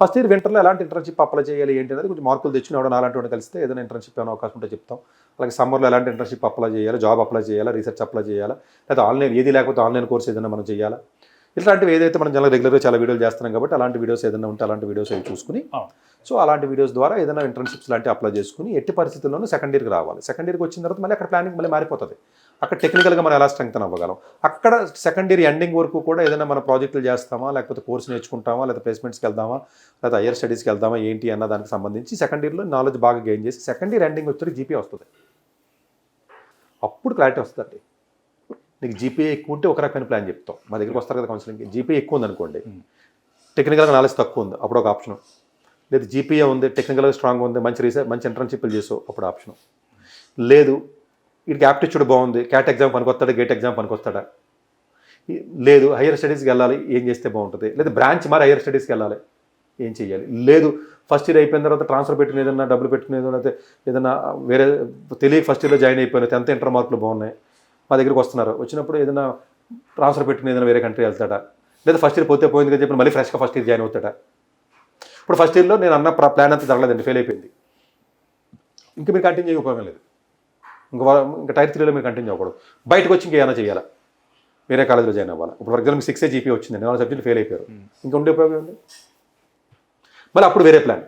First year వింటర్లో ఎలాంటి internship apply చేయాలి ఏంటి అనేది కొంచెం మార్కులు తెచ్చినవాడు అలాంటి వాడిని కలిస్తే ఏదైనా ఇంటర్న్షిప్ ఏమైనా అవకాశం ఉంటే చెప్తాం. అలాగే సమ్మర్లో ఎలాంటి ఇంటర్న్షిప్ అప్లై చేయాలి, జాబ్ అప్లై చేయాలా, రీసెర్చ్ అప్లై చేయాలా, లేదా ఆన్లైన్ ఏది లేకపోతే ఆన్లైన్ కోర్స్ ఏదైనా మనం చేయాలా, ఇలాంటివి ఏదైతే మనం రెగ్యులర్గా చాలా వీడియోలు చేస్తున్నాం కాబట్టి అలాంటి వీడియోస్ ఏదైనా ఉంటే అలాంటి వీడియోస్ అవి చూసుకుని సో అలాంటి వీడియోస్ ద్వారా ఏదైనా ఇంటర్న్షిప్స్ లాంటివి అప్లై చేసుకుని ఎట్టి పరిస్థితుల్లోనూ సెకండ్ ఇయర్కి రావాలి. సెకండ్ ఇయర్కి వచ్చిన తర్వాత మళ్ళీ అక్కడ ప్లానింగ్ మళ్ళీ మారిపోతుంది. అక్కడ టెక్నికల్గా మనం ఎలా స్ట్రెంగ్తన్ అవ్వగలం, అక్కడ సెకండ్ ఇయర్ ఎండింగ్ వరకు కూడా ఏదైనా మన ప్రాజెక్టులు చేస్తామా, లేకపోతే కోర్స్ నేర్చుకుంటామా, లేదా ప్లేస్మెంట్స్కి వెళ్దామా, లేదా హైయర్ స్టడీస్కి వెళ్దామా ఏంటి అన్న దానికి సంబంధించి సెకండ్ ఇయర్లో నాలెడ్జ్ బాగా గెయిన్ చేసి సెకండ్ ఇయర్ ఎండింగ్ వచ్చేసరికి జీపీఏ వస్తుంది. అప్పుడు క్లారిటీ వస్తుందండి. నీకు జీపీఏ ఎక్కువ ఉంటే ఒక రకమైన ప్లాన్ చెప్తాం. మా దగ్గరికి వస్తారు కదా కౌన్సిలింగ్కి, జీపీఏ ఎక్కువ ఉంది అనుకోండి, టెక్నికల్గా నాలెడ్జ్ తక్కువ ఉంది అప్పుడు ఒక ఆప్షన్, లేదు జీపీఏ ఉంది టెక్నికల్గా స్ట్రాంగ్ ఉంది మంచి రీసెర్చ్ మంచి ఇంటర్న్షిప్లు చేసావు అప్పుడు ఆప్షన్, లేదు వీడికి యాప్టిట్యూడ్ బాగుంది క్యాట్ ఎగ్జామ్ పనికొస్తాడా, గేట్ ఎగ్జామ్ పనికొస్తాడా, లేదు హైయర్ స్టడీస్కి వెళ్ళాలి ఏం చేస్తే బాగుంటుంది, లేదా బ్రాంచ్ మరి హైయర్ స్టడీస్కి వెళ్ళాలి ఏం చేయాలి, లేదు ఫస్ట్ ఇయర్ అయిపోయిన తర్వాత ట్రాన్స్ఫర్ పెట్టుకుని ఏదైనా డబ్బులు పెట్టుకునేదో లేకపోతే ఏదైనా వేరే తెలియక ఫస్ట్ ఇయర్లో జాయిన్ అయిపోయిన 10th ఇంటర్ మార్కులు బాగున్నాయి మా దగ్గరికి వస్తున్నారు, వచ్చినప్పుడు ఏదైనా ట్రాన్స్ఫర్ పెట్టుకుని ఏదైనా వేరే కంట్రీ వెళ్తాడా, లేదా ఫస్ట్ ఇయర్ పోతే పోయింది కదా చెప్పి మళ్ళీ ఫ్రెష్గా ఫస్ట్ ఇయర్ జాయిన్ అవుతాడా. ఇప్పుడు ఫస్ట్ ఇయర్లో నేను అన్న ప్లాన్ అంతా జరగలేదండి, ఫెయిల్ అయిపోయింది, ఇంకా మీరు కంటిన్యూ చేయక ఉపయోగం లేదు, ఇంకా టైర్ 3లో మీరు కంటిన్యూ అవ్వకూడదు, బయటకు వచ్చి ఇంకేమైనా చేయాలా, వేరే కాలేజీలో జాయిన్ అవ్వాలి. ఇప్పుడు ఫర్ ఎగ్జాంపుల్ మీకు 6 జీపీ వచ్చింది, 4 సబ్జెక్టులు ఫెయిల్ అయిపోయారు, ఇంకా ఉండే ఉపయోగం ఉంది. మళ్ళీ అప్పుడు వేరే ప్లాన్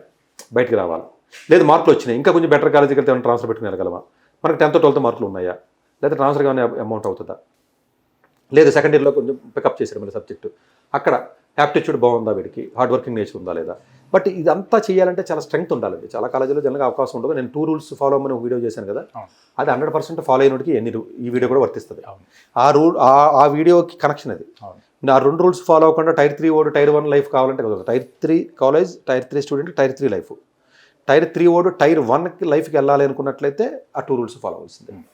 బయటకు రావాలి, లేదు మార్కులు వచ్చినాయి ఇంకా కొంచెం బెటర్ కాలేజీకి వెళ్తే ఏమైనా ట్రాన్స్ఫర్ పెట్టుకుని వెళ్ళగలమా, మనకు 10th 12th మార్కులు ఉన్నాయా, లేదా ట్రాన్స్ఫర్గా ఏమైనా అమౌంట్ అవుతుందా, లేదు సెకండ్ ఇయర్లో కొంచెం పికప్ చేశారు మళ్ళీ సబ్జెక్టు, అక్కడ యాప్టిట్యూడ్ బాగుందా వీడికి, హార్డ్ వర్కింగ్ నేచర్ ఉందా లేదా. బట్ ఇదంతా చేయాలంటే చాలా స్ట్రెంగ్త్ ఉండాలండి. చాలా కాలేజీలో జనరల్గా అవకాశం ఉండదు. నేను 2 రూల్స్ ఫాలో అవ్వమని ఒక వీడియో చేశాను కదా, అది 100% ఫాలో అయినోడికి ఈ వీడియో కూడా వర్తిస్తుంది. ఆ వీడియోకి కనెక్షన్ అది. ఆ 2 రూల్స్ ఫాలో అవ్వకుండా టైర్ 3 ఓడు టైర్ 1 లైఫ్ కావాలంటే కదా, tier 3 college, tier 3 student, tier 3 life, tier 3 ఓడు టైర్ 1కి లైఫ్కి వెళ్ళాలి అనుకున్నట్లయితే ఆ 2 రూల్స్ ఫాలో అవ్వాల్సిందే.